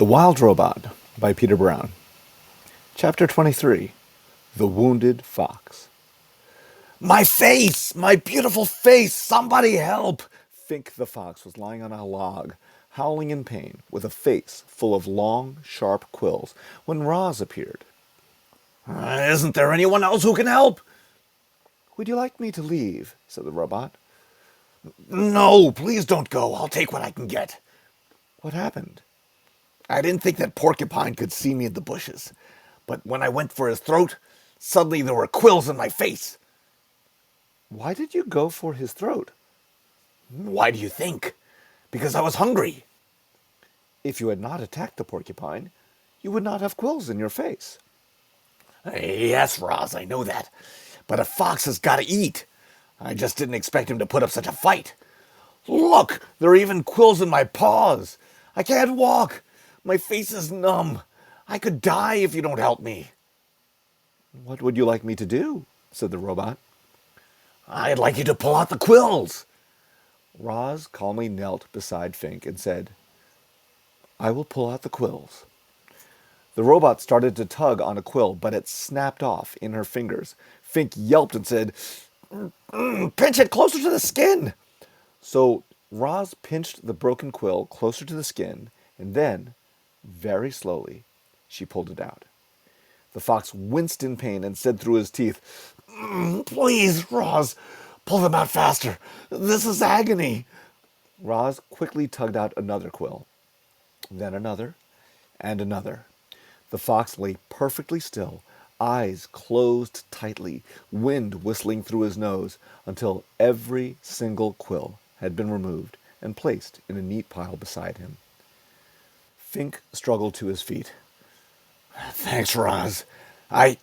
The Wild Robot by Peter Brown. Chapter 23. The Wounded Fox. My face! My beautiful face! Somebody help! Fink the fox was lying on a log, howling in pain, with a face full of long, sharp quills, when Roz appeared. Isn't there anyone else who can help? Would you like me to leave? Said the robot. No, please don't go. I'll take what I can get. What happened? I didn't think that Porcupine could see me in the bushes, but when I went for his throat, suddenly there were quills in my face. Why did you go for his throat? Why do you think? Because I was hungry. If you had not attacked the porcupine, you would not have quills in your face. Yes, Roz, I know that. But a fox has got to eat. I just didn't expect him to put up such a fight. Look, there are even quills in my paws. I can't walk. My face is numb. I could die if you don't help me. What would you like me to do? Said the robot. I'd like you to pull out the quills. Roz calmly knelt beside Fink and said, I will pull out the quills. The robot started to tug on a quill, but it snapped off in her fingers. Fink yelped and said, pinch it closer to the skin. So Roz pinched the broken quill closer to the skin, and then, very slowly, she pulled it out. The fox winced in pain and said through his teeth, Please, Roz, pull them out faster. This is agony. Roz quickly tugged out another quill, then another, and another. The fox lay perfectly still, eyes closed tightly, wind whistling through his nose, until every single quill had been removed and placed in a neat pile beside him. Fink struggled to his feet. Thanks, Roz. I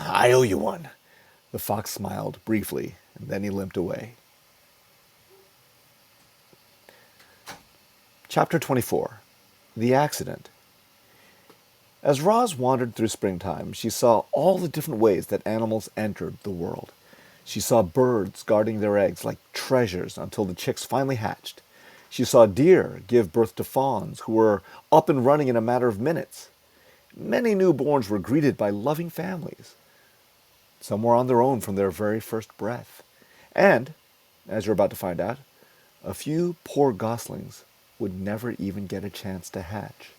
owe you one. The fox smiled briefly, and then he limped away. Chapter 24. The Accident. As Roz wandered through springtime, she saw all the different ways that animals entered the world. She saw birds guarding their eggs like treasures until the chicks finally hatched. She saw deer give birth to fawns who were up and running in a matter of minutes. Many newborns were greeted by loving families. Some were on their own from their very first breath. And, as you're about to find out, a few poor goslings would never even get a chance to hatch.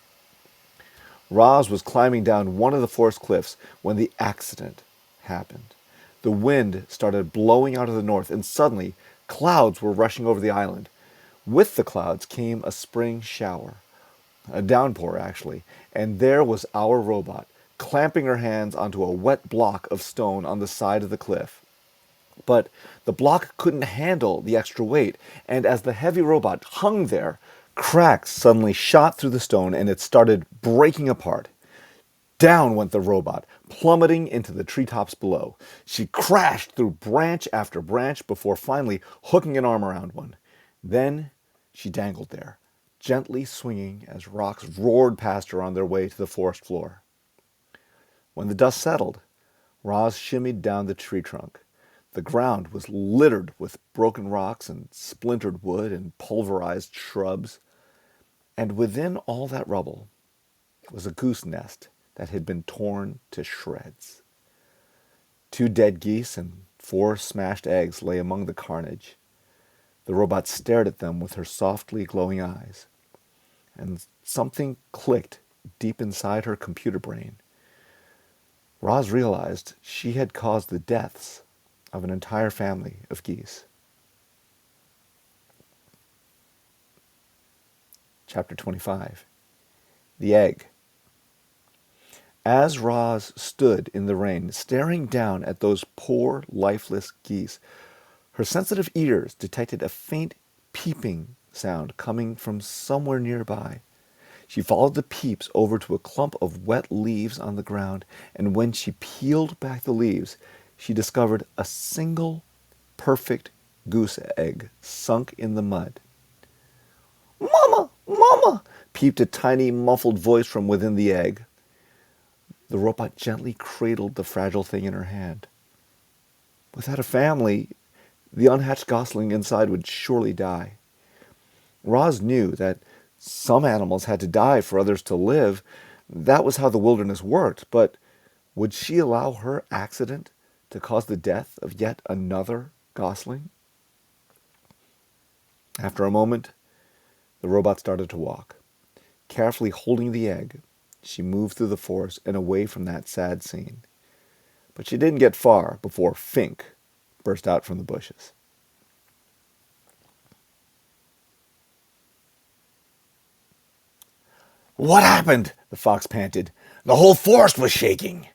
Roz was climbing down one of the forest cliffs when the accident happened. The wind started blowing out of the north, and suddenly clouds were rushing over the island. With the clouds came a spring shower, a downpour actually, and there was our robot, clamping her hands onto a wet block of stone on the side of the cliff. But the block couldn't handle the extra weight, and as the heavy robot hung there, cracks suddenly shot through the stone and it started breaking apart. Down went the robot, plummeting into the treetops below. She crashed through branch after branch before finally hooking an arm around one. Then she dangled there, gently swinging as rocks roared past her on their way to the forest floor. When the dust settled, Roz shimmied down the tree trunk. The ground was littered with broken rocks and splintered wood and pulverized shrubs. And within all that rubble was a goose nest that had been torn to shreds. 2 dead geese and 4 smashed eggs lay among the carnage. The robot stared at them with her softly glowing eyes, and something clicked deep inside her computer brain. Roz realized she had caused the deaths of an entire family of geese. Chapter 25. The Egg. As Roz stood in the rain, staring down at those poor, lifeless geese, her sensitive ears detected a faint peeping sound coming from somewhere nearby. She followed the peeps over to a clump of wet leaves on the ground, and when she peeled back the leaves, she discovered a single perfect goose egg sunk in the mud. Mama! Mama! Peeped a tiny, muffled voice from within the egg. The robot gently cradled the fragile thing in her hand. Without a family, the unhatched gosling inside would surely die. Roz knew that Some animals had to die for others to live. That was how the wilderness worked. But would she allow her accident to cause the death of yet another gosling? After a moment, the robot started to walk. Carefully holding the egg, she moved through the forest and away from that sad scene. But she didn't get far before Fink burst out from the bushes. What happened? The fox panted. The whole forest was shaking.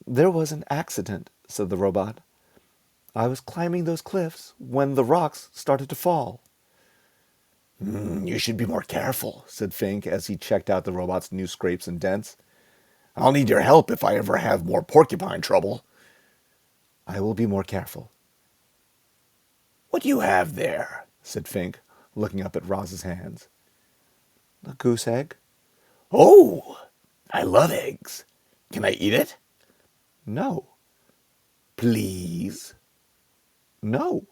There was an accident, said the robot. I was climbing those cliffs when the rocks started to fall. You should be more careful, said Fink as he checked out the robot's new scrapes and dents. I'll need your help if I ever have more porcupine trouble. I will be more careful. What do you have there? Said Fink, looking up at Roz's hands. A goose egg? Oh, I love eggs. Can I eat it? No. Please? No.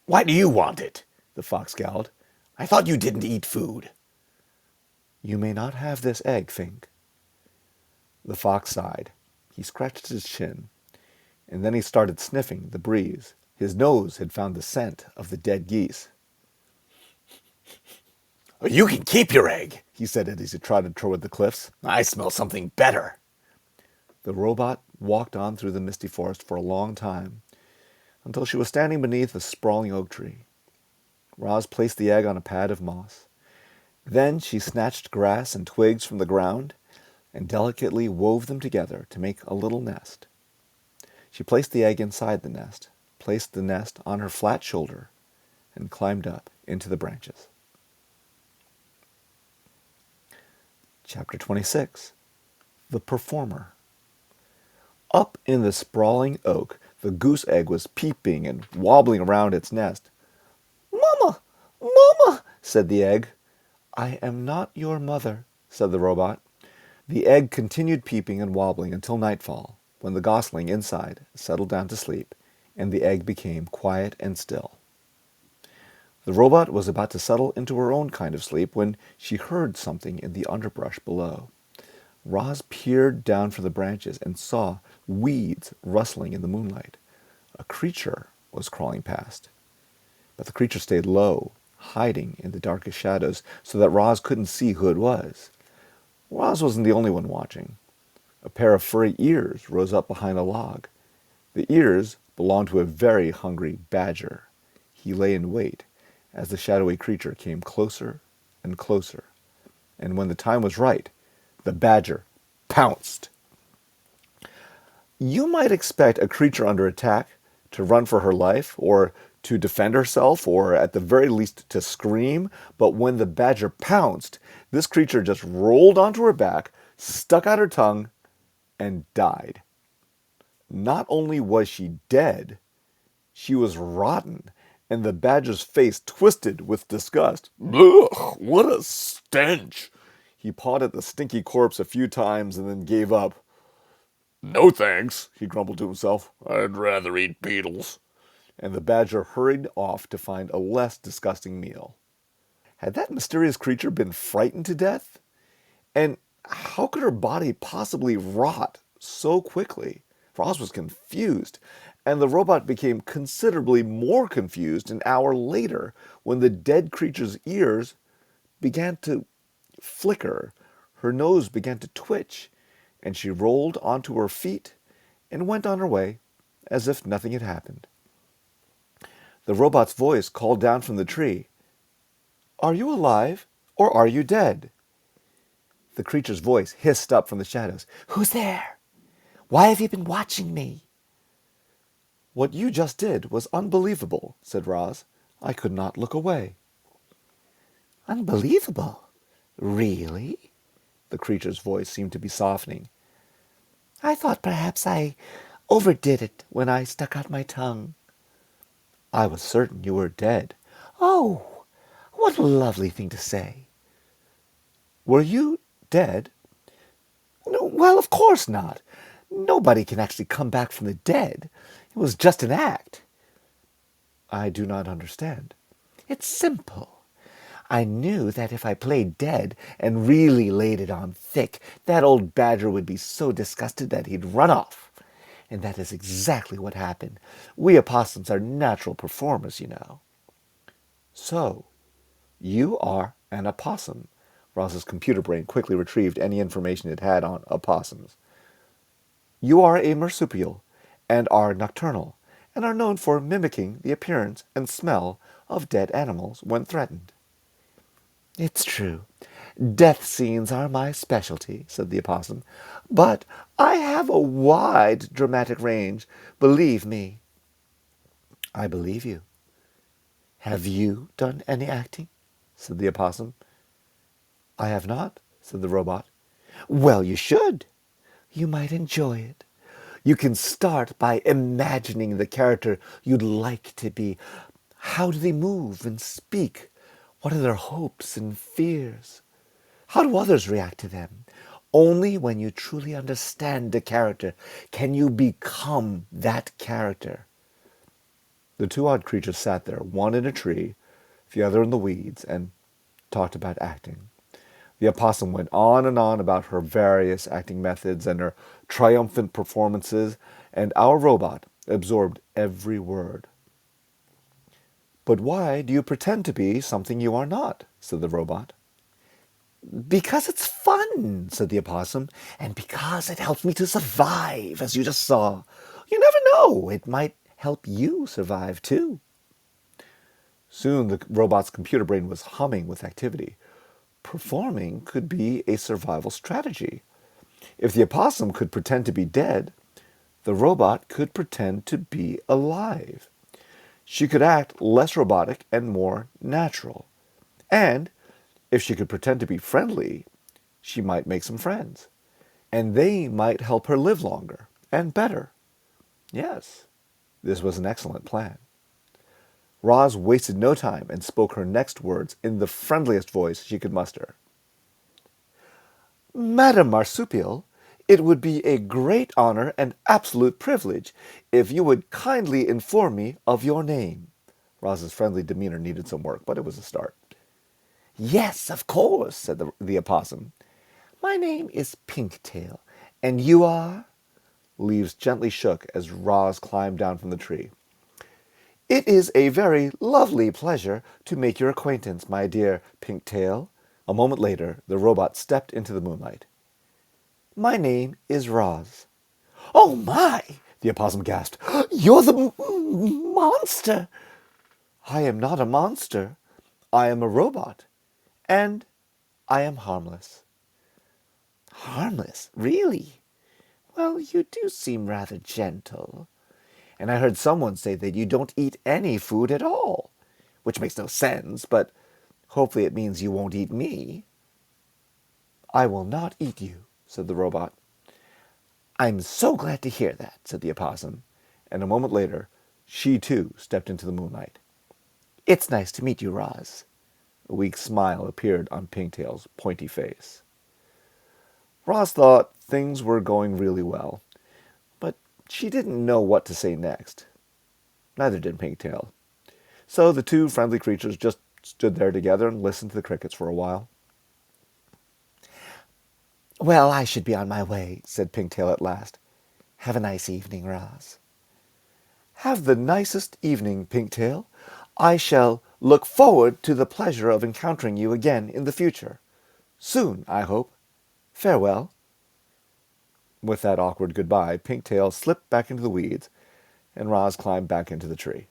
Why do you want it? The fox scowled. I thought you didn't eat food. You may not have this egg, Fink. The fox sighed. He scratched his chin, and then he started sniffing the breeze. His nose had found the scent of the dead geese. You can keep your egg, he said as he trotted toward the cliffs. I smell something better. The robot walked on through the misty forest for a long time, until she was standing beneath a sprawling oak tree. Roz placed the egg on a pad of moss. Then she snatched grass and twigs from the ground and delicately wove them together to make a little nest. She placed the egg inside the nest, placed the nest on her flat shoulder, and climbed up into the branches. Chapter 26. The Performer. Up in the sprawling oak, the goose egg was peeping and wobbling around its nest. "Mama! Mama!" said the egg. "I am not your mother," said the robot. The egg continued peeping and wobbling until nightfall, when the gosling inside settled down to sleep, and the egg became quiet and still. The robot was about to settle into her own kind of sleep when she heard something in the underbrush below. Roz peered down from the branches and saw weeds rustling in the moonlight. A creature was crawling past. But the creature stayed low, hiding in the darkest shadows so that Roz couldn't see who it was. Roz wasn't the only one watching. A pair of furry ears rose up behind a log. The ears belonged to a very hungry badger. He lay in wait as the shadowy creature came closer and closer. And when the time was right, the badger pounced. You might expect a creature under attack to run for her life, or to defend herself, or at the very least to scream, but when the badger pounced, this creature just rolled onto her back, stuck out her tongue, and died. Not only was she dead, she was rotten, and the badger's face twisted with disgust. Ugh, what a stench! He pawed at the stinky corpse a few times and then gave up. No thanks, he grumbled to himself. I'd rather eat beetles. And the badger hurried off to find a less disgusting meal. Had that mysterious creature been frightened to death? And how could her body possibly rot so quickly? Roz was confused, and the robot became considerably more confused an hour later when the dead creature's ears began to flicker, her nose began to twitch, and she rolled onto her feet and went on her way as if nothing had happened. The robot's voice called down from the tree, "Are you alive, or are you dead?" The creature's voice hissed up from the shadows, "Who's there? Why have you been watching me?" "What you just did was unbelievable," said Roz. "I could not look away." "Unbelievable? Really?" The creature's voice seemed to be softening. "I thought perhaps I overdid it when I stuck out my tongue." "I was certain you were dead." "Oh, what a lovely thing to say." "Were you dead?" "No, well, of course not. Nobody can actually come back from the dead. It was just an act." "I do not understand." "It's simple. I knew that if I played dead and really laid it on thick, that old badger would be so disgusted that he'd run off. And that is exactly what happened. We opossums are natural performers, you know. So, you are an opossum. Roz's computer brain quickly retrieved any information it had on opossums. You are a marsupial and are nocturnal, and are known for mimicking the appearance and smell of dead animals when threatened. It's true. Death scenes are my specialty, said the opossum, but I have a wide dramatic range, believe me. I believe you. Have you done any acting? Said the opossum. I have not, said the robot. Well, you should. You might enjoy it. You can start by imagining the character you'd like to be. How do they move and speak? What are their hopes and fears? How do others react to them? Only when you truly understand the character can you become that character. The two odd creatures sat there, one in a tree, the other in the weeds, and talked about acting. The opossum went on and on about her various acting methods and her triumphant performances, and our robot absorbed every word. But why do you pretend to be something you are not? Said the robot. Because it's fun, said the opossum, and because it helps me to survive, as you just saw. You never know, it might help you survive too. Soon the robot's computer brain was humming with activity. Performing could be a survival strategy. If the opossum could pretend to be dead, the robot could pretend to be alive. She could act less robotic and more natural. And if she could pretend to be friendly, she might make some friends. And they might help her live longer and better. Yes, this was an excellent plan. Roz wasted no time and spoke her next words in the friendliest voice she could muster. Madam Marsupial, it would be a great honor and absolute privilege if you would kindly inform me of your name. Roz's friendly demeanor needed some work, but it was a start. Yes, of course, said the opossum. My name is Pinktail, and you are? Leaves gently shook as Roz climbed down from the tree. It is a very lovely pleasure to make your acquaintance, my dear Pinktail. A moment later, the robot stepped into the moonlight. My name is Roz. Oh my! The opossum gasped. You're the monster. I am not a monster. I am a robot. And I am harmless. Harmless? Really? Well, you do seem rather gentle. And I heard someone say that you don't eat any food at all, which makes no sense, but hopefully it means you won't eat me. I will not eat you, said the robot. I'm so glad to hear that, said the opossum, and a moment later, she too stepped into the moonlight. It's nice to meet you, Roz. A weak smile appeared on Pinktail's pointy face. Roz thought things were going really well, but she didn't know what to say next. Neither did Pinktail. So the two friendly creatures just stood there together and listened to the crickets for a while. Well, I should be on my way, said Pinktail at last. Have a nice evening, Roz. Have the nicest evening, Pinktail. I shall look forward to the pleasure of encountering you again in the future. Soon, I hope. Farewell. With that awkward goodbye, Pinktail slipped back into the weeds, and Roz climbed back into the tree.